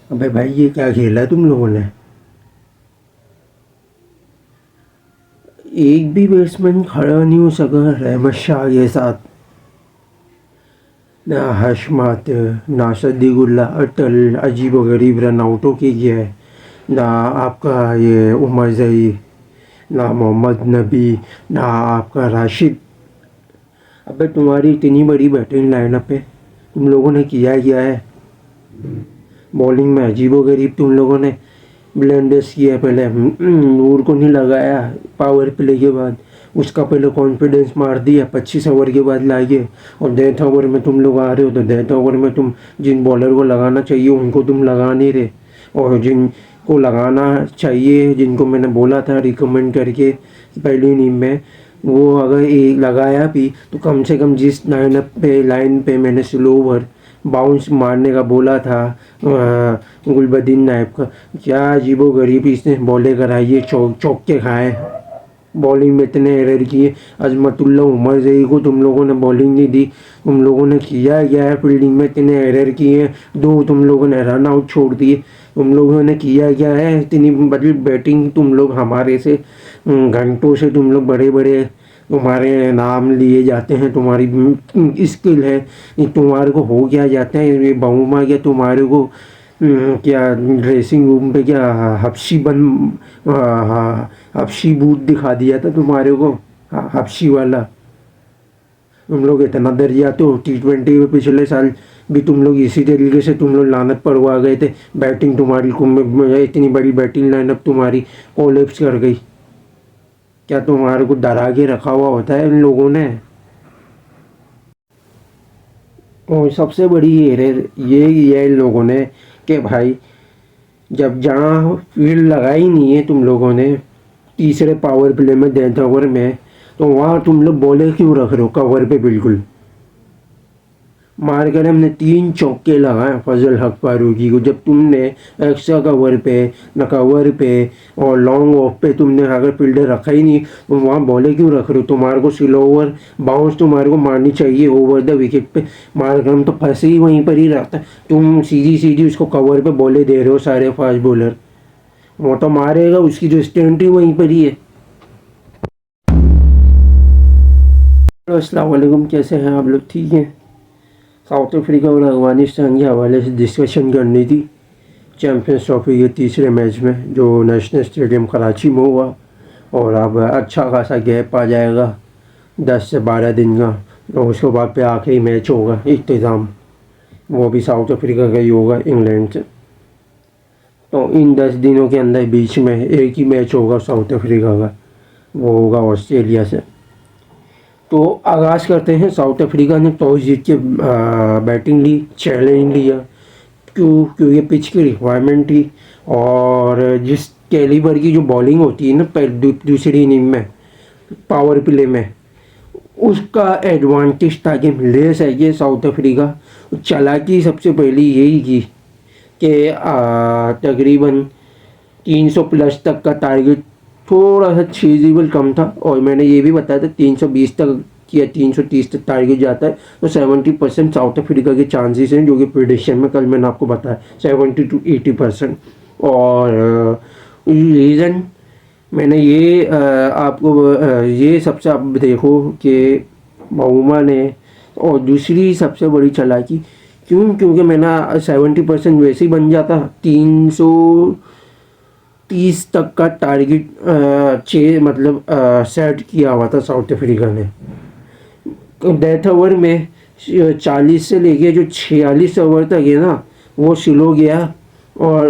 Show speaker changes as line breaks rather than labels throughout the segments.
अबे भाई ये क्या खेला है तुम लोगों ने? एक भी बैट्समैन खड़ा नहीं हो सका रहमत शाह के साथ। ना हर्ष माथुर, ना सद्दीकुल्ला अटल अजीबोगरीब रन आउटों के गया है। ना आपका ये उमर जई, ना मोहम्मद नबी, ना आपका राशिद। अबे तुम्हारी इतनी बड़ी बैटिंग लाइनअप है, तुम लोगों ने किया क्या है? बॉलिंग में अजीबोगरीब तुम लोगों ने ब्लेंडर्स किया। पहले नूर को नहीं लगाया पावर प्ले के बाद, उसका पहले कॉन्फिडेंस मार दिया 25 ओवर के बाद लाए। और डेथ ओवर में तुम लोग आ रहे हो तो डेथ ओवर में तुम जिन बॉलर को लगाना चाहिए उनको तुम लगा नहीं रहे। और जिनको लगाना चाहिए, जिनको मैंने बोला था रिकमेंड करके पहली इनिंग में, वो अगर एक लगाया भी तो कम से कम जिस लाइन पे मैंने स्लो ओवर बाउंस मारने का बोला था गुलबदीन नायब का, क्या अजीबो गरीब इसने बॉले कराई है, चौक के खाए। बॉलिंग में इतने एरर किए। अजमतुल्ला उमर जई को तुम लोगों ने बॉलिंग नहीं दी। तुम लोगों ने किया क्या है? फील्डिंग में इतने एरर किए, दो तुम लोगों ने रन आउट छोड़ दिए। तुम लोगों ने किया क्या है? इतनी बड़ी बैटिंग तुम लोग हमारे से घंटों से तुम लोग बड़े बड़े तुम्हारे नाम लिए जाते हैं, तुम्हारी स्किल है, तुम्हारे को हो क्या जाता है ये बहुमा, क्या तुम्हारे को क्या ड्रेसिंग रूम पे क्या हफ्शी बूट दिखा दिया था तुम्हारे को, हफ्शी वाला। तुम लोग इतना डर जाते हो। T20 में पिछले साल भी तुम लोग इसी तरीके से तुम लोग लानत पड़वा गए थे। बैटिंग तुम्हारी इतनी बड़ी बैटिंग लाइनअप तुम्हारी कोलैप्स कर गई। क्या तुम्हारे को डरा के रखा हुआ होता है इन लोगों ने? और सबसे बड़ी एरर ये किया इन लोगों ने कि भाई जब जहाँ फील्ड लगाई नहीं है तुम लोगों ने तीसरे पावर प्ले में डेथ ओवर में, तो वहाँ तुम लोग बॉलर क्यों रख रहे हो कवर पे? बिल्कुल मार कर हमने 3 चौके लगाए फजल हक फारूकी को। जब तुमने एक्स्ट्रा कवर पे, न कवर पे और लॉन्ग ऑफ पे तुमने अगर फील्डर रखा ही नहीं, तो वहाँ बॉले क्यों रख रहे हो? तुम्हारे को स्लो ओवर बाउंस तुम्हारे को मारनी चाहिए ओवर द विकेट पे। मार कर हम तो फंसे ही वहीं पर ही रहता है। तुम सीधी सीधी उसको कवर पे बॉले दे रहे हो सारे फास्ट बॉलर। वो तो मारेगा, उसकी जो स्टैंड ही वहीं पर ही है। अस्सलाम वालेकुम, कैसे हैं आप लोग? ठीक हैं? साउथ अफ्रीका और अफगानिस्तान के हवाले से डिस्कशन करनी थी चैम्पियंस ट्रॉफी के तीसरे मैच में जो नेशनल स्टेडियम कराची में हुआ। और अब अच्छा खासा गैप आ जाएगा 10 से 12 दिन का, और उसके बाद पे आखिरी मैच होगा इख्तिताम, वो भी साउथ अफ्रीका का ही होगा इंग्लैंड से। तो इन 10 दिनों के अंदर बीच में एक ही मैच होगा साउथ अफ्रीका का, वो होगा ऑस्ट्रेलिया से। तो आगाज़ करते हैं। साउथ अफ्रीका ने टॉस जीत के बैटिंग ली, चैलेंज लिया। क्योंकि पिच की रिक्वायरमेंट थी, और जिस कैलिबर की जो बॉलिंग होती है ना दूसरी इनिंग में पावर प्ले में, उसका एडवांटेज था कि ले सके साउथ अफ्रीका। चालाकी सबसे पहली यही की कि तकरीबन 300 प्लस तक का टारगेट, थोड़ा सा चीजेबल कम था। और मैंने ये भी बताया था 320 तक या 330 तक टारगेट जाता है तो 70% साउथ अफ्रीका के चांसेस हैं, जो कि प्रिडिक्शन में कल मैंने आपको बताया 70 to 80%। और रीज़न मैंने ये आपको ये सबसे आप देखो कि बहुमा ने, और दूसरी सबसे बड़ी चालाकी क्योंकि मैंने 70% वैसे ही बन जाता। 330 तक का टारगेट मतलब सेट किया हुआ था साउथ अफ्रीका ने। डेथ ओवर में 40 से लेके जो 46 ओवर तक है ना, वो स्लो गया। और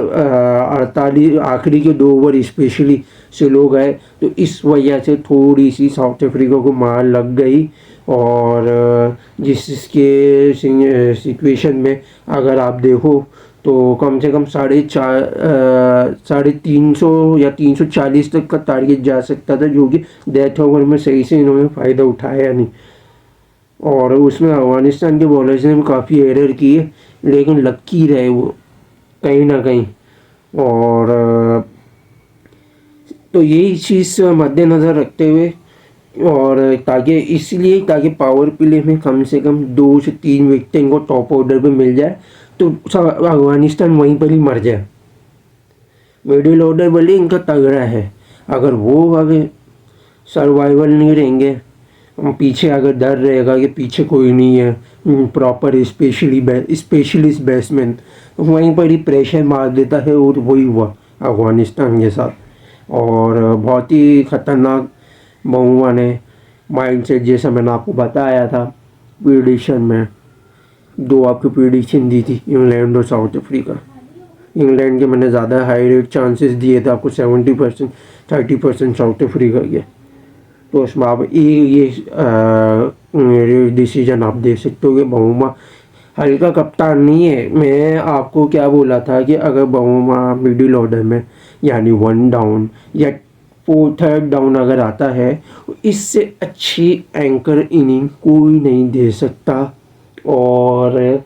48 आखिरी के 2 ओवर स्पेशली स्लो गए। तो इस वजह से थोड़ी सी साउथ अफ्रीका को मार लग गई। और जिसके सिचुएशन में अगर आप देखो तो कम से कम 350 या 340 तक का टारगेट जा सकता था, जो कि डेथ ओवर में सही से इन्होंने फ़ायदा उठाया नहीं। और उसमें अफगानिस्तान के बॉलर्स ने भी काफ़ी एरर किए, लेकिन लक्की रहे वो कहीं ना कहीं। और तो यही चीज़ मद्देनज़र रखते हुए, और ताकि पावर प्ले में कम से कम 2 से 3 विकेट इनको टॉप ऑर्डर पे मिल जाए, तो अफगानिस्तान वहीं पर ही मर जाए। मिडिल ऑर्डर भले इनका तगड़ा है, अगर वो अगर सर्वाइवल नहीं रहेंगे, पीछे अगर डर रहेगा कि पीछे कोई नहीं है प्रॉपर स्पेशलिस्ट बैट्समैन, तो वहीं पर ही प्रेशर मार देता है, और वही हुआ अफगानिस्तान के साथ। और बहुत ही ख़तरनाक बहुआ ने माइंडसेट, जैसा मैंने आपको बताया था प्रिडिक्शन में, दो आपकी प्रिडिक्शन दी थी, इंग्लैंड और साउथ अफ्रीका। इंग्लैंड के मैंने ज़्यादा हाई रेट चांसेस दिए थे आपको, 70%, 30% साउथ अफ्रीका के। तो उसमें आप ये डिसीजन आप दे सकते हो कि बहुमा हल्का कप्तान नहीं है। मैं आपको क्या बोला था कि अगर बहुमा मिडिल ऑर्डर में यानी 1 डाउन या 3rd डाउन अगर आता है, इससे अच्छी एंकर इनिंग कोई नहीं दे सकता। और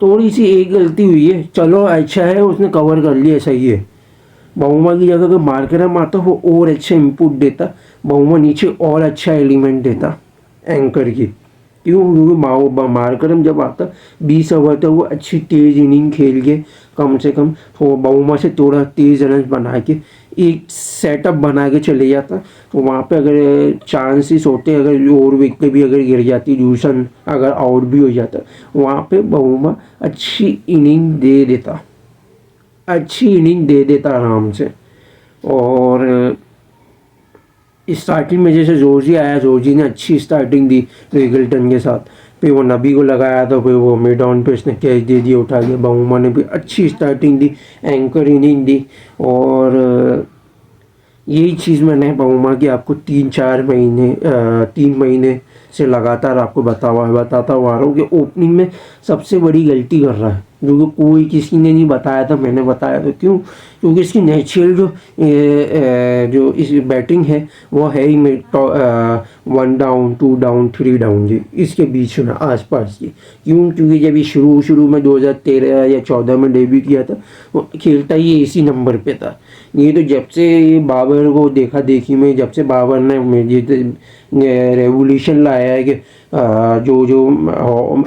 थोड़ी सी एक गलती हुई है, चलो अच्छा है उसने कवर कर लिया, सही है। बहुमा की जगह अगर मार्करम आता वो और अच्छा इनपुट देता, बहुमा नीचे और अच्छा एलिमेंट देता एंकर की। क्यों? क्योंकि मार्करम जब आता 20 ओवर तक वो अच्छी तेज़ इनिंग खेल के कम से कम बहुमा से थोड़ा तेज़ रन बना के एक सेटअप बना के चले जाता। तो वहाँ पे अगर चांसेस होते, अगर और विकेट भी अगर गिर जाती, ड्यूसन अगर आउट भी हो जाता, वहाँ पे बहुमा अच्छी इनिंग दे देता, अच्छी इनिंग दे देता आराम से। और स्टार्टिंग में जैसे जॉर्जी आया, जॉर्जी ने अच्छी स्टार्टिंग दी रिगल्टन के साथ, फिर वो नबी को लगाया तो फिर वो मिड ऑन पे उसने कैच दे दिया उठा के। बहुमा ने भी अच्छी स्टार्टिंग दी, एंकर इनिंग दी। और यही चीज़ मैंने बहुमा की आपको 3 महीने से लगातार आपको बताता हुआ आ रहा हूँ कि ओपनिंग में सबसे बड़ी गलती कर रहा है, जो कि कोई किसी ने नहीं बताया था, मैंने बताया। तो क्यों? क्योंकि इसकी नेचुरल जो इस बैटिंग है वो है ही 1 डाउन 2 डाउन 3 डाउन जी, इसके बीच में आसपास की। क्यों? क्योंकि जब ये शुरू में 2013 या 14 में डेब्यू किया था, वो खेलता ही इसी नंबर पे था। ये तो जब से बाबर को देखा देखी में, जब से बाबर ने रेवोल्यूशन लाया है कि जो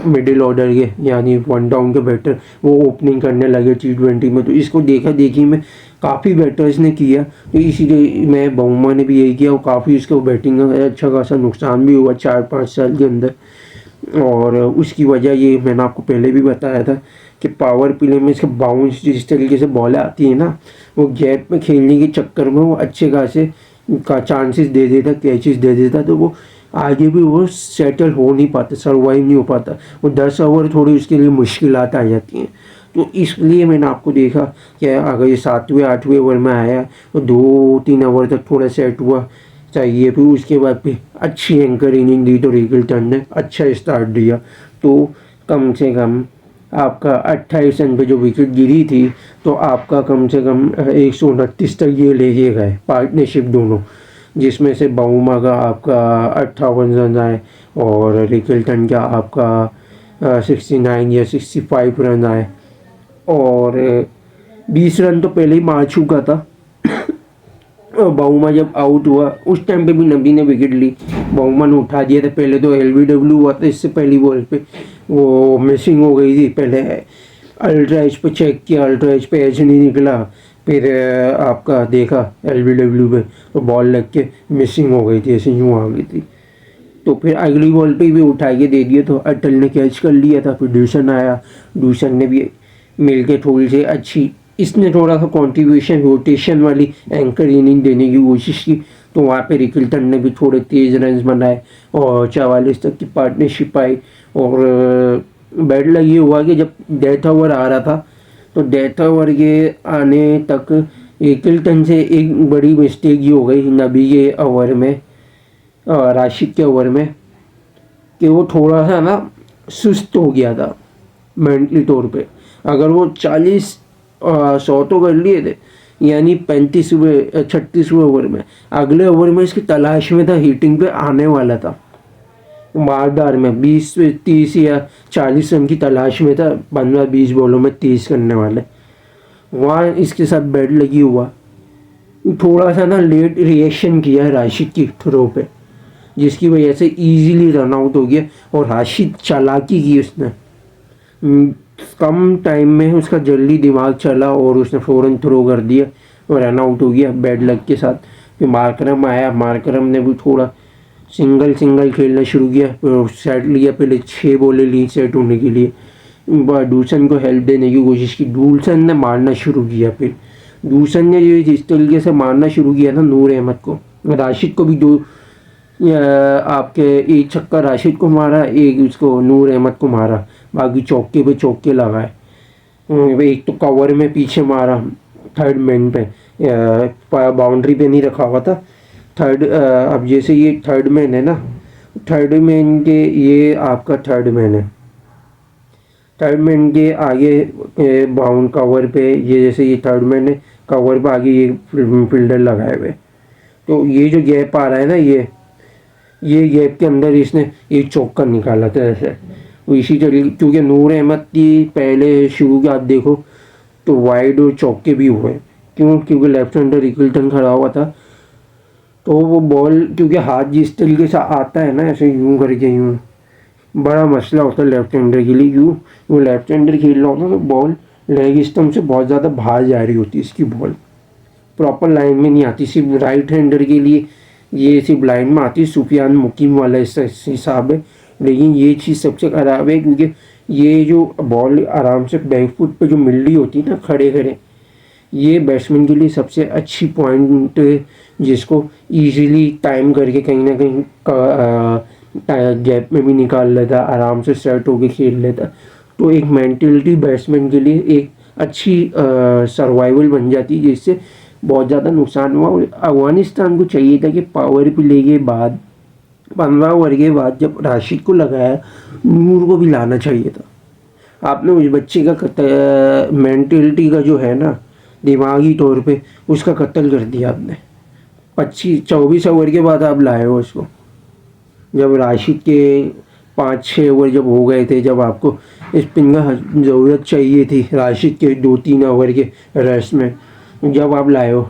मिडिल ऑर्डर के यानी 1 डाउन के बैटर वो ओपनिंग करने लगे T20 में, तो इसको देखा देखी में काफ़ी बैटर्स ने किया। तो इसीलिए मैं बहुमा ने भी यही किया, और काफ़ी इसको बैटिंग का अच्छा खासा नुकसान भी हुआ 4-5 साल के अंदर। और उसकी वजह ये मैंने आपको पहले भी बताया था कि पावर प्ले में इसका बाउंस जिस तरीके से बॉलें आती है ना, वो गैप में खेलने के चक्कर में वो अच्छे खासे का चांसेस दे देता, कैचेस दे देता, तो वो आगे भी वो सेटल हो नहीं पाता, सर्वाइव नहीं हो पाता। वो 10 ओवर थोड़ी उसके लिए मुश्किलात आ जाती हैं। तो इसलिए मैंने आपको देखा कि अगर ये 7वें 8वें ओवर में आया तो 2-3 ओवर तक थोड़ा सेट हुआ चाहिए, फिर उसके बाद फिर अच्छी एंकर इनिंग दी तो रिगल्टन ने अच्छा स्टार्ट दिया। तो कम से कम आपका 28 रन पे जो विकेट गिरी थी, तो आपका कम से कम 129 तक ये लेके गए पार्टनरशिप दोनों, जिसमें से बहुमा का आपका 58 रन आए और रिगल्टन का आपका 69 या 65 रन आए। और 20 रन तो पहले ही मार चुका था। और बहुमा जब आउट हुआ उस टाइम पे भी नबी ने विकेट ली, बहुमा ने उठा दिया था। पहले तो LBW हुआ था, इससे पहली बॉल पे वो मिसिंग हो गई थी। पहले अल्ट्रा एज पे चेक किया, अल्ट्रा एज पे एज नहीं निकला, फिर आपका देखा LBW पे तो बॉल लग के मिसिंग हो गई थी, ऐसे यूँ आ गई थी। तो फिर अगली बॉल पे भी उठा के दे दिया, तो अटल ने कैच कर लिया था। फिर ड्यूसन आया, ड्यूसन ने भी मिल के थोड़ी सी अच्छी, इसने थोड़ा सा कॉन्ट्रीब्यूशन रोटेशन वाली एंकर इनिंग देने की कोशिश की, तो वहाँ पे रिगल्टन ने भी थोड़े तेज़ रन बनाए और 44 तक की पार्टनरशिप आई। और बैड लग ये हुआ कि जब डेथ ओवर आ रहा था, तो डेथ ओवर के आने तक रिगल्टन से एक बड़ी मिस्टेक ये हो गई नबी के ओवर में, राशिद के ओवर में, कि वो थोड़ा सा ना सुस्त हो गया था मेंटली तौर पे। अगर वो 40 100 तो कर लिए थे, यानी 36वें ओवर में, अगले ओवर में इसकी तलाश में था, हीटिंग पे आने वाला था, मारदार में 20-30 या 40 रन की तलाश में था, 15-20 बॉलों में 30 करने वाले। वहाँ इसके साथ बैड लगी हुआ, थोड़ा सा ना लेट रिएक्शन किया राशिद की थ्रो पे, जिसकी वजह से इजीली रन आउट हो गया। और राशिद चालाकी की उसने, कम टाइम में उसका जल्दी दिमाग चला और उसने फ़ौरन थ्रो कर दिया और रन आउट हो गया बैड लक के साथ। फिर मार्करम आया, मार्करम ने भी थोड़ा सिंगल सिंगल खेलना शुरू किया, फिर सेट लिया, पहले 6 बॉलें ली सेट होने के लिए। डूसन को हेल्प देने की कोशिश की, डूसन ने मारना शुरू किया। फिर डूसन ने जो जिस तरीके से मारना शुरू किया ना नूर अहमद को, राशिद को भी आपके एक छक्का राशिद को मारा, एक उसको नूर अहमद को मारा, बाकी चौके पे चौके लगाए। एक तो कवर में पीछे मारा थर्ड मैन पे, बाउंड्री पे नहीं रखा हुआ था थर्ड। अब जैसे ये थर्ड मैन है ना, थर्ड मैन के ये आपका थर्ड मैन है, थर्ड मैन के आगे बाउंड कवर पे ये जैसे ये थर्ड मैन है, कवर पे आगे ये फील्डर लगाए हुए। तो ये जो गैप आ रहा है ना, ये गैप के अंदर इसने एक चौका निकाला था ऐसे। इसी तरीके क्योंकि नूर अहमद की पहले शुरू के आप देखो तो वाइड और चौके भी हुए, क्यों? क्योंकि लेफ्ट हैंडर रिकल्टन खड़ा हुआ था, तो वो बॉल क्योंकि हाथ जिस तरीके से आता है ना ऐसे यूं करके यूं, बड़ा मसला होता है लेफ्ट हैंडर के लिए। यूँ वो लेफ्ट हैंडर खेल रहा होता तो बॉल लेग स्टम्प से बहुत ज़्यादा बाहर जा रही होती, इसकी बॉल प्रॉपर लाइन में नहीं आती। सिर्फ राइट हैंडर के लिए ये सिर्फ लाइन में आती, सुफियान मुकीम वाला इस हिसाब है। लेकिन ये चीज़ सबसे ख़राब है क्योंकि ये जो बॉल आराम से बैक फुट पे जो मिल रही होती है ना खड़े खड़े, ये बैट्समैन के लिए सबसे अच्छी पॉइंट है, जिसको इजीली टाइम करके कहीं ना कहीं गैप में भी निकाल लेता, आराम से सेट होके खेल लेता। तो एक मेंटलिटी बैट्समैन के लिए एक अच्छी सर्वाइवल बन जाती है, जिससे बहुत ज़्यादा नुकसान हुआ। और अफगानिस्तान को चाहिए था कि पावर प्ले के बाद 15 ओवर के बाद जब राशिद को लगाया, नूर को भी लाना चाहिए था। आपने उस बच्चे का मेंटलिटी का जो है ना दिमागी तौर पे उसका कत्ल कर दिया आपने। 24 ओवर के बाद आप लाए हो उसको, जब राशिद के 5-6 ओवर जब हो गए थे, जब आपको स्पिन का ज़रूरत चाहिए थी राशिद के 2-3 ओवर के रेस्ट में, जब आप लाए हो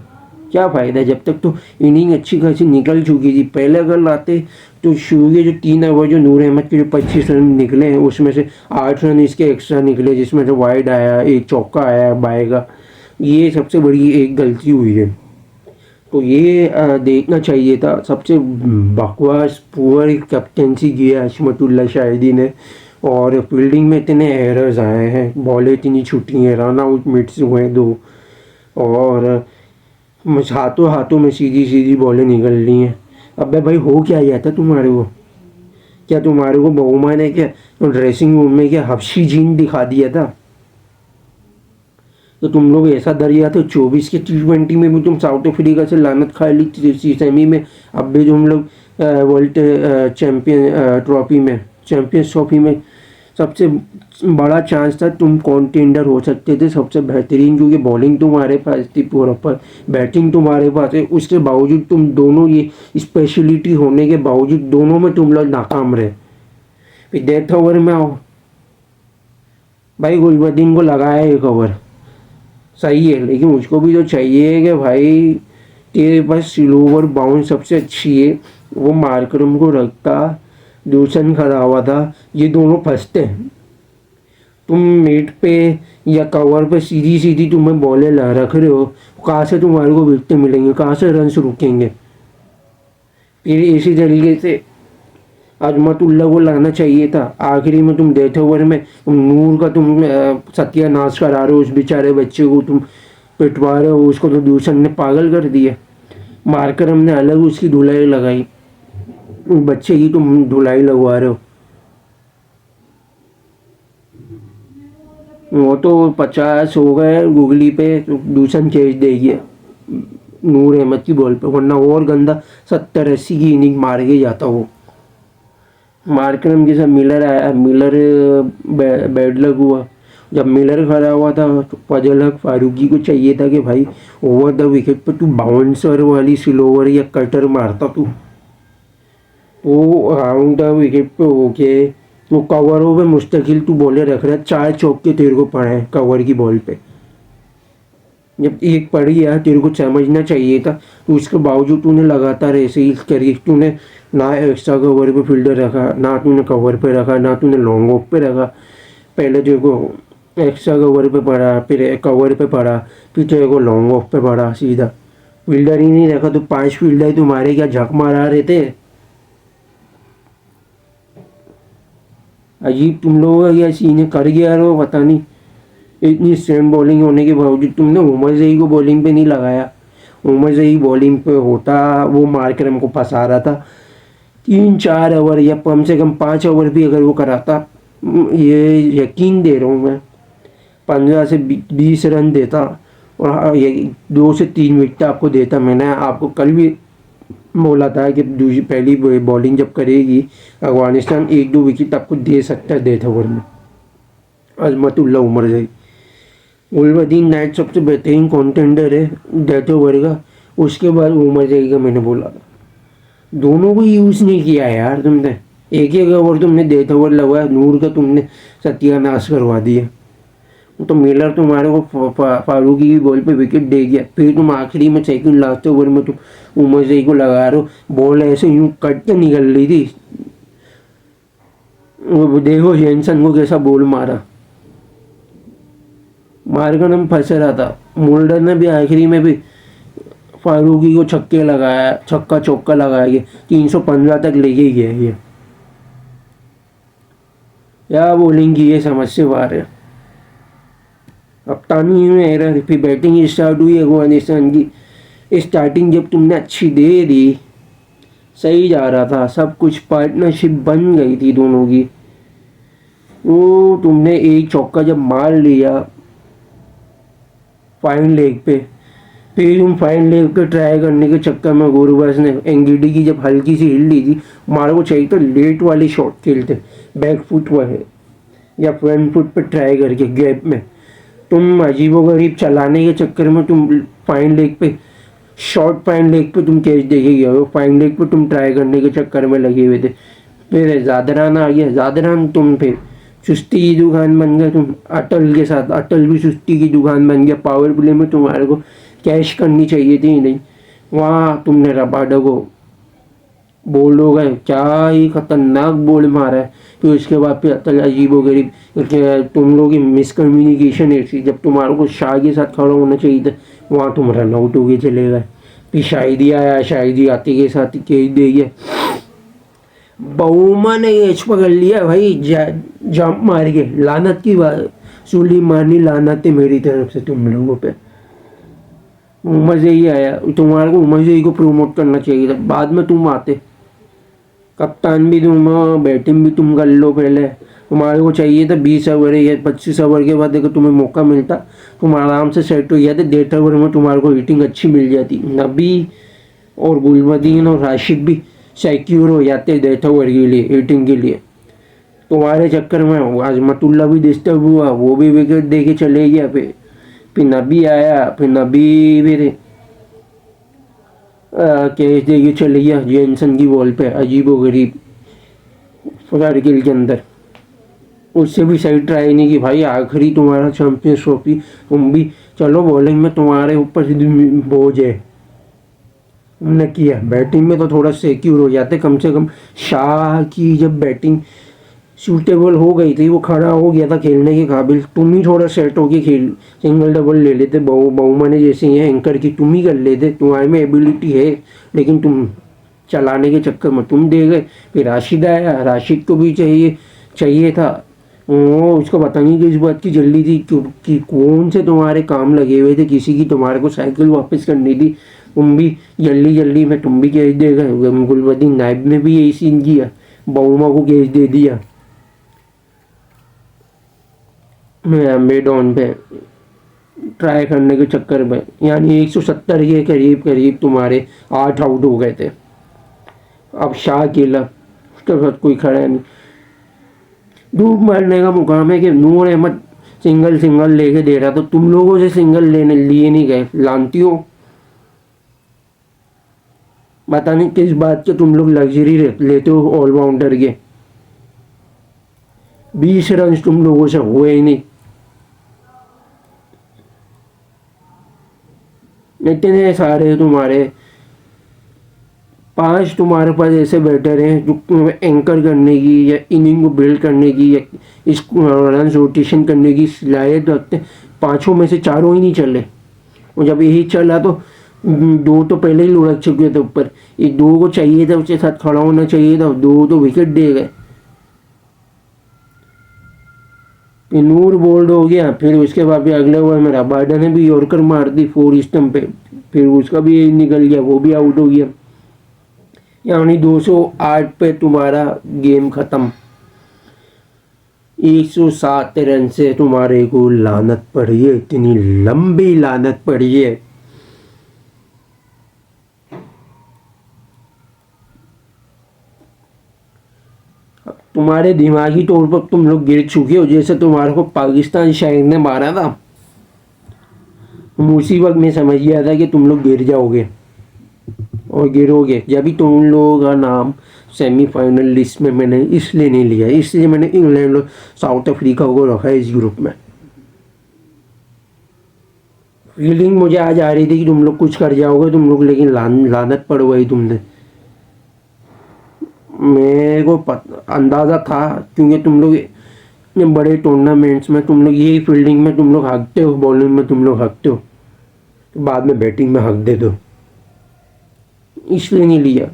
क्या फ़ायदा? जब तक तो इनिंग अच्छी खासी निकल चुकी थी। पहले अगर लाते तो शुरू के जो 3 ओवर जो नूर अहमद के जो 25 रन निकले हैं उसमें से 8 रन इसके एक्स्ट्रा निकले, जिसमें से वाइड आया, एक चौका आया बाय का। ये सबसे बड़ी एक गलती हुई है। तो ये देखना चाहिए था। सबसे बकवास पुअर कैप्टेंसी की है हशमतुल्लाह शाहिदी ने, और फील्डिंग में इतने एरर्स आए हैं, बॉलें इतनी छूटी हैं, रन आउट मिट्स हुए हैं 2, और हाथों हाथों में सीधी सीधी बॉलें निकल रही हैं। अबे भाई हो क्या जाता तुम्हारे को? क्या तुम्हारे को बहुमा ने क्या ड्रेसिंग रूम में क्या हफ्शी जीन दिखा दिया था? तो तुम लोग ऐसा दरिया तो 24 के T20 में भी तुम साउथ अफ्रीका से लानत खा ली सेमी में। अब भी तुम लोग वर्ल्ड चैम्पियन ट्रॉफी में, चैम्पियंस ट्रॉफी में सबसे बड़ा चांस था, तुम कॉन्टेंडर हो सकते थे सबसे बेहतरीन, क्योंकि बॉलिंग तुम्हारे पास थी प्रॉपर, बैटिंग तुम्हारे पास है। उसके बावजूद तुम दोनों ये स्पेशलिटी होने के बावजूद दोनों में तुम लोग नाकाम रहे। फिर डेथ ओवर में आओ भाई, गुलबदीन को लगाया एक ओवर सही है, लेकिन उसको भी तो चाहिए कि भाई तेरे पास स्लोवर बाउंस सबसे अच्छी है, वो मार्करम को रखता, दूसरन खड़ा हुआ था, ये दोनों फंसते हैं। तुम मिड पे या कवर पे सीधी सीधी तुम्हें बॉलें ला रख रहे हो, कहाँ से तुम्हारे को विकेट मिलेंगे, कहाँ से रन्स रुकेंगे? फिर इसी तरीके से अजमतुल्ला को लाना चाहिए था। आखिरी में तुम डेथ ओवर में नूर का तुम सत्यानाश करा रहे हो, उस बेचारे बच्चे को तुम पिटवा रहे हो, उसको तो दूसरन ने पागल कर दिया। मार्करम ने अलग उसकी धुलाई लगाई, उस बच्चे की तुम धुलाई लगवा रहे हो। वो तो 50 हो गए गुगली पे, तो दूसरन कैच देगी नूर अहमद की बॉल पे, वरना और गंदा 70-80 की इनिंग मार के जाता वो। मार्करम के साथ मिलर आया, मिलर बैड लक हुआ। जब मिलर खड़ा हुआ था तो फजल हक फारूकी को चाहिए था कि भाई ओवर द विकेट पर तू बाउंसर वाली स्लोवर या कटर मारता, तू वो राउंड द विकेट पे होके वो कवरों पे मुस्तकिल तू बॉलें रख रहा है। 4 चौके तेरे को पड़े हैं कवर की बॉल पे, जब एक पड़ी है तेरे को समझना चाहिए था। तो उसके बावजूद तूने लगातार ऐसे ही करके तूने ना एक्स्ट्रा कवर पे फील्डर रखा, ना तूने कवर पे रखा, ना तूने लॉन्ग ऑफ पे रखा। पहले तेरे को एक्स्ट्रा कवर पे पड़ा, फिर कवर पे पड़ा, फिर तेरे को लॉन्ग ऑफ पे पड़ा सीधा। फील्डर ही नहीं रखा तो 5 फील्डर तुम्हारे क्या झक मारा रहे थे। अजीब तुम लोगों का क्या सीन है, कर गया रो पता नहीं। इतनी स्ट्रेंथ बॉलिंग होने के बावजूद तुमने उमर जई को बॉलिंग पे नहीं लगाया। उमर जई बॉलिंग पे होता, वो मार कर हमको फंसा रहा था। 3-4 ओवर या कम से कम 5 ओवर भी अगर वो कराता, ये यकीन दे रहा हूँ मैं, 15 से 20 रन देता। और ये 2 से 3 विकेट आपको देता। मैंने आपको कल भी बोला था कि दूसरी पहली बॉलिंग जब करेगी अफगानिस्तान 1-2 विकेट आपको दे सकता है डेथ ओवर में। अजमतुल्ला उमर जई, गुलबदीन नाइट सबसे बेहतरीन कॉन्टेंडर है डेथ ओवर का। उसके बाद उमर जई का मैंने बोला था। दोनों को यूज़ नहीं किया यार तुमने। एक एक ओवर तुमने डेथ ओवर लगवाया, नूर का तुमने सत्यानाश करवा दिया। तो मिलर तुम्हारे को फारूकी की बॉल पे विकेट दे गया, फिर तुम आखिरी में सेकंड लास्ट ओवर में तुम उमर जई को लगा रहे हो। बॉल ऐसे यूं कट के निकल रही थी। वो देखो जेनसन को कैसा बॉल मारा, मारकर हम फंस रहा था। मोल्डर ने भी आखिरी में भी फारूकी को छक्के लगाया, छक्का चौका लगाया गया, 315 तक लेके गया ये। क्या बॉलिंग की है समझ से बाहर है। कप्तानी में एरर, फिर बैटिंग स्टार्ट हुई अफगानिस्तान की। स्टार्टिंग जब तुमने अच्छी दे दी, सही जा रहा था सब कुछ, पार्टनरशिप बन गई थी दोनों की। वो तुमने एक चौका जब मार लिया फाइन लेग पे, फिर तुम फाइन लेग पे ट्राई करने के चक्कर में गुरबज ने एंगिडी की जब हल्की सी हिल ली थी, मारो को चाहिए तो लेट वाली शॉट खेलते, बैक फुट हुआ है या फ्रंट फुट पे ट्राई करके गैप में। तुम अजीबोगरीब चलाने के चक्कर में तुम फाइन लेग पे, शॉर्ट फाइन लेग पे तुम कैच देके गए हो। फाइन लेग पे तुम ट्राई करने के चक्कर में लगे हुए थे। फिर ज़ादरान आ गया, ज़ादरान तुम फिर सुस्ती की दुकान बन गए तुम अटल के साथ। अटल भी सुस्ती की दुकान बन गया। पावर प्ले में तुम्हारे को कैश करनी चाहिए थी नहीं, वहाँ तुमने रबाडा को बोल्ड हो गए। क्या ही खतरनाक बोल मारा है। फिर उसके बाद फिर अतल अजीबोगरीब, तुम लोग की मिसकम्युनिकेशन ऐसी, जब तुम्हारे को शाह के साथ खड़ा होना चाहिए था वहाँ तुम रन आउट हो के चले गए। फिर शाहिदी आया, शाहिदी आते के साथ ही कैच दे गया। बहुमा ने एच पकड़ लिया भाई, जंप मार के। लानत की बात, सूली मारनी लानत है मेरी तरफ से तुम लोगों पे। उमर जई आया, तुम्हारे को उमर जई को प्रमोट करना चाहिए था, बाद में तुम आते। कप्तान भी तुम, बैटिंग भी तुम कर लो पहले। तुम्हारे को चाहिए था 20 ओवर या 25 ओवर के बाद अगर तुम्हें मौका मिलता, तुम आराम से सेट हो जाते। 1.5 ओवर में तुम्हारे को हिटिंग अच्छी मिल जाती। नबी और गुलबदीन और राशिद भी सिक्योर हो जाते 1.5 ओवर के लिए, हिटिंग के लिए। तुम्हारे चक्कर में अजमतुल्ला भी डिस्टर्ब हुआ, वो भी विकेट दे के चले गया। फिर नबी आया, फिर नबी फिर कैच दे के चले गया जेनसन की बॉल पे अजीबो गरीब सर्किल के अंदर। उससे भी सही ट्राई नहीं की भाई। आखिरी तुम्हारा चैंपियंस ट्रॉफी, तुम भी चलो बॉलिंग में तुम्हारे ऊपर से बोझ है, तुमने किया। बैटिंग में तो थोड़ा सिक्योर हो जाते कम से कम। शाह की जब बैटिंग सूटेबल हो गई थी, वो खड़ा हो गया था खेलने के काबिल, तुम ही थोड़ा सेट होके खेल, सिंगल डबल ले लेते। बहुमने जैसे हैं एंकर की, तुम ही कर लेते। तुम्हारे में एबिलिटी है, लेकिन तुम चलाने के चक्कर में तुम दे गए। फिर राशिद आया, राशिद को भी चाहिए चाहिए था। वो उसको पता नहीं कि इस बात की जल्दी थी कि कौन से तुम्हारे काम लगे हुए थे, किसी की तुम्हारे को साइकिल वापस करनी थी। तुम भी जल्दी जल्दी में तुम भी कैच दे गए। गुलबदीन नाइब ने भी यही सीन किया, बहुमा को कैच दे दिया मेडॉन पे ट्राई करने के चक्कर में। यानी 170 के करीब करीब तुम्हारे 8 आउट हो गए थे। अब शाह अकेला, उसके साथ कोई खड़ा नहीं। धूप मारने का मुकाम है कि नूर अहमद सिंगल सिंगल लेके दे रहा, तो तुम लोगों से सिंगल लेने लिए नहीं गए। लानती हो, पता नहीं किस बात के तुम लोग लग्जरी लेते हो ऑलराउंडर के। 20 रन तुम लोगों से हुए ही नहीं। इतने सारे तुम्हारे 5 तुम्हारे पास ऐसे बैटर हैं जो एंकर करने की या इनिंग को बिल्ड करने की या इस रन रोटेशन करने की सलाहियत रखते हैं। 5 में से 4 ही नहीं चले, और जब यही चला तो 2 तो पहले ही लुढ़क चुके थे ऊपर। ये 2 को चाहिए था, उसके साथ खड़ा होना चाहिए था, 2 तो विकेट दे गए। नूर बोल्ड हो गया, फिर उसके बाद भी अगले ओवर में रबाडा ने भी यॉर्कर मार दी 4 स्टंप पे, फिर उसका भी निकल गया, वो भी आउट हो गया। यानी 208 पे तुम्हारा गेम खत्म। 107 रन से तुम्हारे को लानत पड़ी है, इतनी लंबी लानत पड़ी है। तुम्हारे दिमागी तौर पर तुम लोग गिर चुके हो, जैसे तुम्हारे को पाकिस्तान शायर ने मारा था। उसी वक्त मैं समझ गया था कि तुम लोग गिर जाओगे और गिरोगे। जब भी तुम लोगों का नाम सेमीफाइनल लिस्ट में मैंने इसलिए नहीं लिया, इसलिए मैंने इंग्लैंड और साउथ अफ्रीका को रखा है इस ग्रुप में। फीलिंग मुझे आज आ रही थी कि तुम लोग कुछ कर जाओगे तुम लोग, लेकिन लानत पड़वाई तुमने। मेरे को अंदाज़ा था, क्योंकि तुम लोग इतने बड़े टूर्नामेंट्स में तुम लोग यही फील्डिंग में तुम लोग हकते हो, बॉलिंग में तुम लोग हकते हो, तो बाद में बैटिंग में हक दे दो, इसलिए नहीं लिया।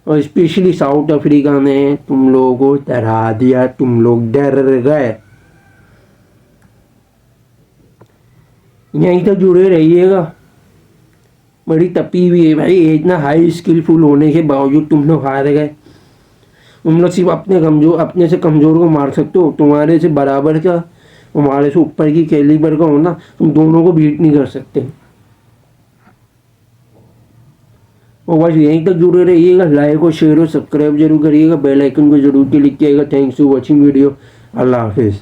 और स्पेशली साउथ अफ्रीका ने तुम लोगों को डरा दिया, तुम लोग डर गए। यहीं तक जुड़े रहिएगा, बड़ी तपी हुई है भाई, इतना हाई स्किलफुल होने के बावजूद तुम लोग हार गए। तुम लोग सिर्फ अपने से कमज़ोर को मार सकते हो, तुम्हारे से बराबर का, तुम्हारे से ऊपर की कैलिबर का होना, तुम दोनों को बीट नहीं कर सकते। और बस यहीं तक जुड़े रहिएगा, लाइक और शेयर और सब्सक्राइब जरूर करिएगा, बेल आइकन को जरूर क्लिक कीजिएगा। Thanks for watching video. अल्लाह हाफिज़।